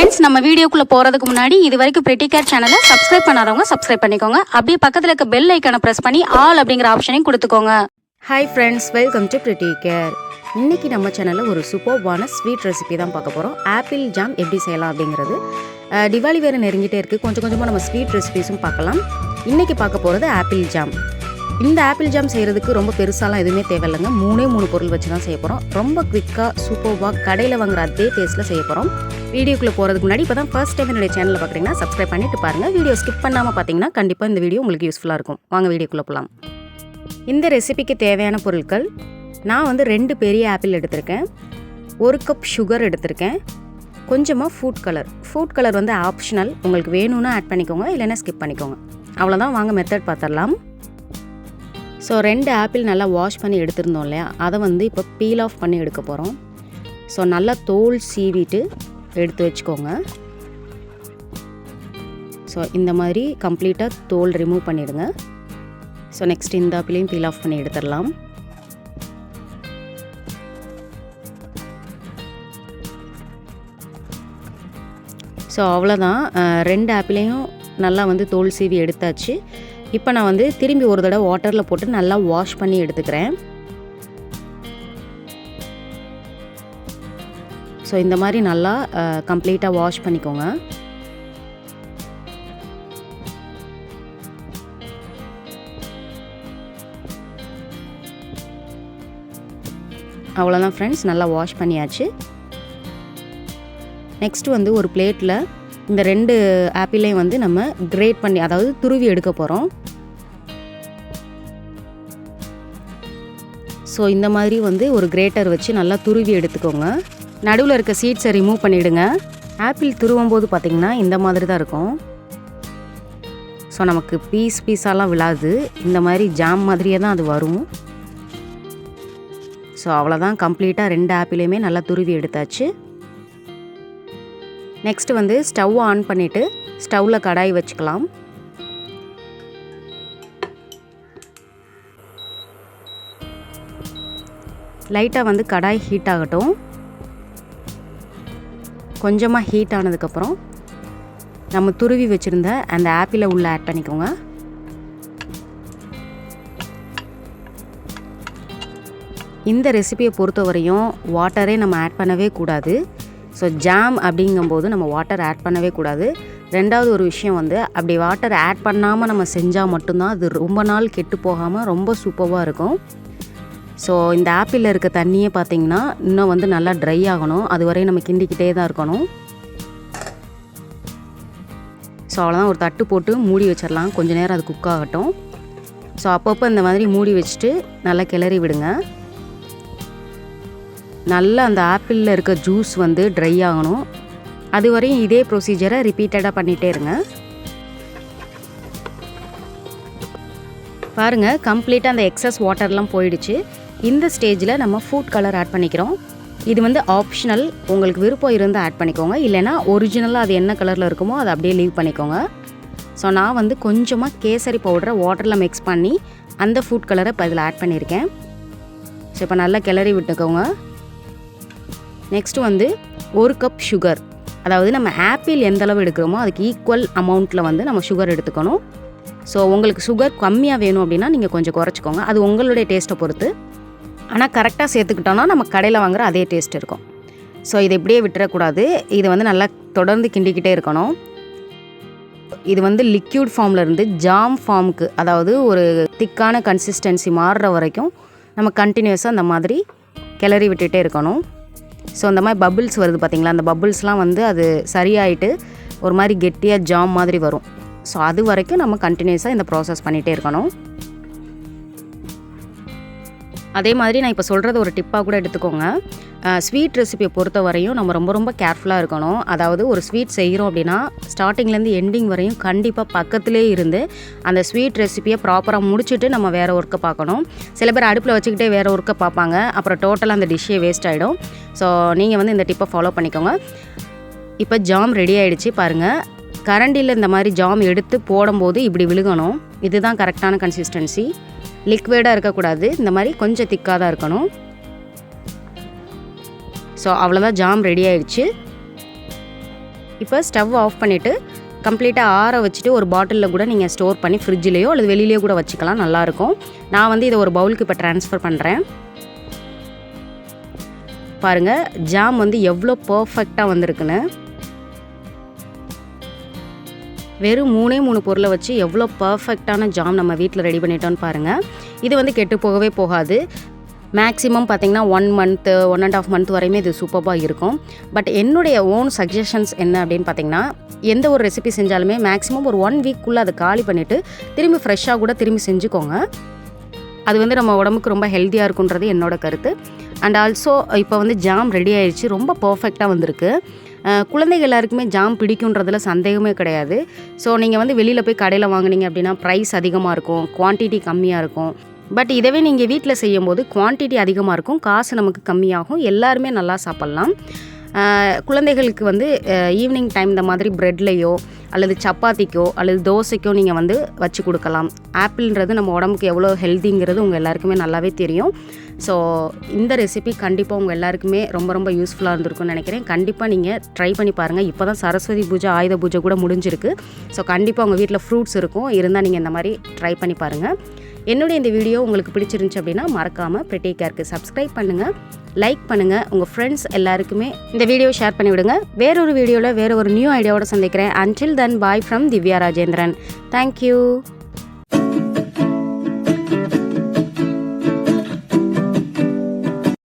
Friends, நம்ம வீடியோக்குள்ளே போகிறதுக்கு முன்னாடி இது வரைக்கும் பிரிட்டி கேர் சேனலை சப்ஸ்கிரைப் பண்ணாதவங்க சப்ஸ்கிரைப் பண்ணிக்கோங்க. அப்படியே பக்கத்தில் இருக்க பெல் ஐக்கானை ப்ரெஸ் பண்ணி ஆல் அப்படிங்கிற ஆப்ஷனையும் கொடுத்துக்கோங்க. Hi friends, welcome to pretty care. இன்றைக்கி நம்ம சேனலில் ஒரு சூப்பர்வான ஸ்வீட் ரெசிபி தான் பார்க்க போகிறோம். ஆப்பிள் ஜாம் எப்படி செய்யலாம் அப்படிங்கிறது. திவாலி வேறு நெருங்கிட்டே இருக்குது. கொஞ்சம் கொஞ்சமாக நம்ம ஸ்வீட் ரெசிபிஸும் பார்க்கலாம். இன்றைக்கி பார்க்க போகிறது ஆப்பிள் ஜாம். இந்த ஆப்பிள் ஜாம் செய்கிறதுக்கு ரொம்ப பெருசாலாம் எதுவுமே தேவையில்லைங்க. மூணு பொருள் வச்சு தான் செய்ய போகிறோம். ரொம்ப குவிக்காக சூப்பர்வாக கடையில் வாங்குற அதே டேஸ்ட்டில் செய்ய போகிறோம். வீடியோக்குள்ளே போகிறதுக்கு முன்னாடி இப்போ தான் ஃபர்ஸ்ட் டைம் என்னுடைய சேனலில் பார்க்குறீங்கன்னா சப்ஸ்கிரைப் பண்ணிட்டு பாருங்கள். வீடியோ ஸ்கிப் பண்ணாமல் பார்த்தீங்கன்னா கண்டிப்பாக இந்த வீடியோ உங்களுக்கு யூஸ்ஃபுல்லாக இருக்கும். வாங்க வீடியோக்குள்ளே போகலாம். இந்த ரெசிபிக்கு தேவையான பொருட்கள், நான் வந்து 2 பெரிய ஆப்பிள் எடுத்திருக்கேன், 1 கப் சுகர் எடுத்திருக்கேன், கொஞ்சமாக ஃபுட் கலர் வந்து ஆப்ஷனல், உங்களுக்கு வேணும்னா ஆட் பண்ணிக்கோங்க, இல்லைன்னா ஸ்கிப் பண்ணிக்கோங்க. அவ்வளோதான். வாங்க மெத்தட் பார்த்துடலாம். ஸோ 2 ஆப்பிள் நல்லா வாஷ் பண்ணி எடுத்திருந்தோம் இல்லையா, அதை வந்து இப்போ பீல் ஆஃப் பண்ணி எடுக்க போகிறோம். ஸோ நல்லா தோல் சீவிட்டு எடுத்து வச்சுக்கோங்க. ஸோ இந்த மாதிரி கம்ப்ளீட்டாக தோல் ரிமூவ் பண்ணிவிடுங்க. ஸோ நெக்ஸ்ட் இந்த ஆப்பிளையும் பீல் ஆஃப் பண்ணி எடுத்துடலாம். ஸோ அவ்வளோதான். 2 ஆப்பிளையும் நல்லா வந்து தோல் சீவி எடுத்தாச்சு. இப்போ நான் வந்து திரும்பி ஒரு தடவை வாட்டரில் போட்டு நல்லா வாஷ் பண்ணி எடுத்துக்கிறேன். ஸோ இந்த மாதிரி நல்லா கம்ப்ளீட்டாக வாஷ் பண்ணிக்கோங்க. அவ்வளோதான் ஃப்ரெண்ட்ஸ், நல்லா வாஷ் பண்ணியாச்சு. நெக்ஸ்ட் வந்து ஒரு பிளேட்டில் இந்த 2 ஆப்பிளையும் வந்து நம்ம கிரேட் பண்ணி, அதாவது துருவி எடுக்க போகிறோம். ஸோ இந்த மாதிரி வந்து ஒரு கிரேட்டர் வச்சு நல்லா துருவி எடுத்துக்கோங்க. நடுவில் இருக்க சீட்ஸை ரிமூவ் பண்ணிவிடுங்க. ஆப்பிள் துருவும் போது பார்த்திங்கன்னா இந்த மாதிரி தான் இருக்கும். ஸோ நமக்கு பீஸாலாம் விழாது, இந்த மாதிரி ஜாம் மாதிரியே தான் அது வரும். ஸோ அவ்வளோதான், கம்ப்ளீட்டாக 2 ஆப்பிளையுமே நல்லா துருவி எடுத்தாச்சு. நெக்ஸ்ட் வந்து ஸ்டவ் ஆன் பண்ணிவிட்டு ஸ்டவ்வில் கடாய் வச்சுக்கலாம். லைட்டாக வந்து கடாய் ஹீட் ஆகட்டும். கொஞ்சமாக ஹீட் ஆனதுக்கப்புறம் நம்ம துருவி வச்சுருந்த அந்த ஆப்பிளை உள்ளே ஆட் பண்ணிக்கோங்க. இந்த ரெசிபியை பொறுத்தவரையும் வாட்டரே நம்ம ஆட் பண்ணவே கூடாது. ஸோ ஜாம் அப்படிங்கும்போது நம்ம வாட்டர் ஆட் பண்ணவே கூடாது. ரெண்டாவது ஒரு விஷயம் வந்து, அப்படி வாட்டர் ஆட் பண்ணாமல் நம்ம செஞ்சால் மட்டும்தான் அது ரொம்ப நாள் கெட்டு போகாமல் ரொம்ப சூப்பராக இருக்கும். ஸோ இந்த ஆப்பிளில் இருக்க தண்ணியே பார்த்திங்கன்னா இன்னும் வந்து நல்லா ட்ரை ஆகணும். அது வரையும் நம்ம கிண்டிக்கிட்டே தான் இருக்கணும். ஸோ அவ்வளோதான், ஒரு தட்டு போட்டு மூடி வச்சிடலாம். கொஞ்சம் நேரம் அது குக் ஆகட்டும். ஸோ அப்பப்போ இந்த மாதிரி மூடி வச்சுட்டு நல்லா கிளறி விடுங்க. நல்லா அந்த ஆப்பிளில் இருக்க ஜூஸ் வந்து ட்ரை ஆகணும். அது வரையும் இதே ப்ரொசீஜரை ரிப்பீட்டடாக பண்ணிகிட்டே இருங்க. பாருங்கள், கம்ப்ளீட்டாக அந்த எக்ஸஸ் வாட்டர்லாம் போயிடுச்சு. இந்த ஸ்டேஜில் நம்ம ஃபுட் கலர் ஆட் பண்ணிக்கிறோம். இது வந்து ஆப்ஷனல், உங்களுக்கு விருப்பம் இருந்தால் ஆட் பண்ணிக்கோங்க, இல்லைனா ஒரிஜினலாக அது என்ன கலரில் இருக்குமோ அதை அப்படியே லீவ் பண்ணிக்கோங்க. ஸோ நான் வந்து கொஞ்சமாக கேசரி பவுடரை வாட்டரில் மிக்ஸ் பண்ணி அந்த ஃபுட் கலரை இப்போ இதில் ஆட் பண்ணியிருக்கேன். ஸோ இப்போ நல்லா கிளறி விட்டுக்கோங்க. நெக்ஸ்ட் வந்து 1 கப் சுகர், அதாவது நம்ம ஆப்பிள் எந்த அளவு எடுக்கிறோமோ அதுக்கு ஈக்குவல் அமௌண்ட்டில் வந்து நம்ம சுகர் எடுத்துக்கணும். ஸோ உங்களுக்கு சுகர் கம்மியாக வேணும் அப்படின்னா நீங்கள் கொஞ்சம் குறைச்சிக்கோங்க, அது உங்களுடைய டேஸ்ட்டை பொறுத்து. ஆனால் கரெக்டாக சேர்த்துக்கிட்டோன்னா நம்ம கடையில் வாங்குகிற அதே டேஸ்ட் இருக்கும். ஸோ இதை இப்படியே விட்டுறக்கூடாது, இது வந்து நல்லா தொடர்ந்து கிண்டிக்கிட்டே இருக்கணும். இது வந்து லிக்யூட் ஃபார்மில் இருந்து ஜாம் ஃபார்முக்கு, அதாவது ஒரு திக்கான கன்சிஸ்டன்சி மாறுற வரைக்கும் நம்ம கண்டினியூஸாக அந்த மாதிரி கிளறி விட்டுகிட்டே இருக்கணும். ஸோ இந்த மாதிரி பபிள்ஸ் வருது பார்த்திங்களா, அந்த பபிள்ஸ்லாம் வந்து அது சரியாயிட்டு ஒரு மாதிரி கெட்டியாக ஜாம் மாதிரி வரும். ஸோ அது வரைக்கும் நம்ம கண்டினியூஸாக இந்த ப்ராசஸ் பண்ணிகிட்டே இருக்கணும். அதே மாதிரி நான் இப்போ சொல்கிறது ஒரு டிப்பாக கூட எடுத்துக்கோங்க. ஸ்வீட் ரெசிபியை பொறுத்த வரையும் நம்ம ரொம்ப கேர்ஃபுல்லாக இருக்கணும். அதாவது ஒரு ஸ்வீட் செய்கிறோம் அப்படின்னா ஸ்டார்டிங்லேருந்து எண்டிங் வரையும் கண்டிப்பாக பக்கத்துலேயே இருந்து அந்த ஸ்வீட் ரெசிபியை ப்ராப்பராக முடிச்சுட்டு நம்ம வேறு ஒர்க்கை பார்க்கணும். சில பேர் அடுப்பில் வச்சுக்கிட்டே வேறு ஒர்க்கை பார்ப்பாங்க, அப்புறம் டோட்டலாக அந்த டிஷ்ஷே வேஸ்ட் ஆகிடும். ஸோ நீங்கள் வந்து இந்த டிப்பை ஃபாலோ பண்ணிக்கோங்க. இப்போ ஜாம் ரெடி ஆகிடுச்சு பாருங்கள். கரண்டியில் இந்த மாதிரி ஜாம் எடுத்து போடும்போது இப்படி விழுகணும். இதுதான் கரெக்டான கன்சிஸ்டன்சி. லிக்விடாக இருக்கக்கூடாது, இந்த மாதிரி கொஞ்சம் திக்காக தான் இருக்கணும். ஸோ அவ்வளோதான், ஜாம் ரெடி ஆயிடுச்சு. இப்போ ஸ்டவ் ஆஃப் பண்ணிவிட்டு கம்ப்ளீட்டாக ஆற வச்சுட்டு ஒரு பாட்டிலில் கூட நீங்கள் ஸ்டோர் பண்ணி ஃப்ரிட்ஜ்லேயோ அல்லது வெளியிலேயோ கூட வச்சுக்கலாம், நல்லாயிருக்கும். நான் வந்து இதை ஒரு பவுலுக்கு இப்போ ட்ரான்ஸ்ஃபர் பண்ணுறேன். பாருங்கள் ஜாம் வந்து எவ்வளோ பர்ஃபெக்டாக வந்திருக்குன்னு. வெறும் 3 பொருளை வச்சு எவ்வளோ பர்ஃபெக்டான ஜாம் நம்ம வீட்டில் ரெடி பண்ணிட்டோன்னு பாருங்கள். இது வந்து கெட்டு போகவே போகாது. மேக்ஸிமம் பார்த்திங்கன்னா 1 மந்த்து 1.5 மந்த் வரையுமே இது சூப்பராக இருக்கும். பட் என்னுடைய ஓன் சஜஷன்ஸ் என்ன அப்படின்னு பார்த்திங்கன்னா, எந்த ஒரு ரெசிபி செஞ்சாலுமே மேக்ஸிமம் ஒரு 1 வீக்குள்ளே அதை காலி பண்ணிவிட்டு திரும்பி ஃப்ரெஷ்ஷாக கூட திரும்பி செஞ்சுக்கோங்க. அது வந்து நம்ம உடம்புக்கு ரொம்ப ஹெல்த்தியாக இருக்குன்றது என்னோட கருத்து. அண்ட் ஆல்சோ இப்போ வந்து ஜாம் ரெடி ஆயிடுச்சு, ரொம்ப பர்ஃபெக்டாக வந்திருக்கு. குழந்தைகள் எல்லாருக்குமே ஜாம் பிடிக்குன்றதுல சந்தேகமே கிடையாது. ஸோ நீங்கள் வந்து வெளியில் போய் கடையில் வாங்குனீங்க அப்படின்னா ப்ரைஸ் அதிகமாக இருக்கும், குவான்டிட்டி கம்மியாக இருக்கும். பட் இதவே நீங்கள் வீட்டில் செய்யும்போது குவான்டிட்டி அதிகமாக இருக்கும், காசு நமக்கு கம்மியாகும், எல்லாருமே நல்லா சாப்பிட்லாம். குழந்தைகளுக்கு வந்து ஈவினிங் டைம் இந்த மாதிரி ப்ரெட்லேயோ அல்லது சப்பாத்திக்கோ அல்லது தோசைக்கோ நீங்கள் வந்து வச்சு கொடுக்கலாம். ஆப்பிள்ன்றது நம்ம உடம்புக்கு எவ்வளோ ஹெல்த்திங்கிறது உங்கள் எல்லாருக்குமே நல்லாவே தெரியும். ஸோ இந்த ரெசிபி கண்டிப்பாக உங்கள் எல்லாருக்குமே ரொம்ப ரொம்ப யூஸ்ஃபுல்லாக இருந்திருக்கும்னு நினைக்கிறேன். கண்டிப்பாக நீங்கள் ட்ரை பண்ணி பாருங்கள். இப்போ தான் சரஸ்வதி பூஜை ஆயுத பூஜை கூட முடிஞ்சிருக்கு. ஸோ கண்டிப்பாக உங்கள் வீட்டில் ஃப்ரூட்ஸ் இருக்கும், இருந்தால் நீங்கள் இந்த மாதிரி ட்ரை பண்ணி பாருங்கள். என்னுடைய இந்த வீடியோ உங்களுக்கு பிடிச்சிருந்துச்சு அப்படின்னா மறக்காமல் பிரிட்டி கேருக்கு சப்ஸ்கிரைப் பண்ணுங்கள், லைக் பண்ணுங்கள், உங்கள் ஃப்ரெண்ட்ஸ் எல்லாருக்குமே இந்த வீடியோ ஷேர் பண்ணி விடுங்க. வேறொரு வீடியோவில் வேறு ஒரு நியூ ஐடியாவோட சந்திக்கிறேன். Until then bye from Divya Rajendran. Thank you.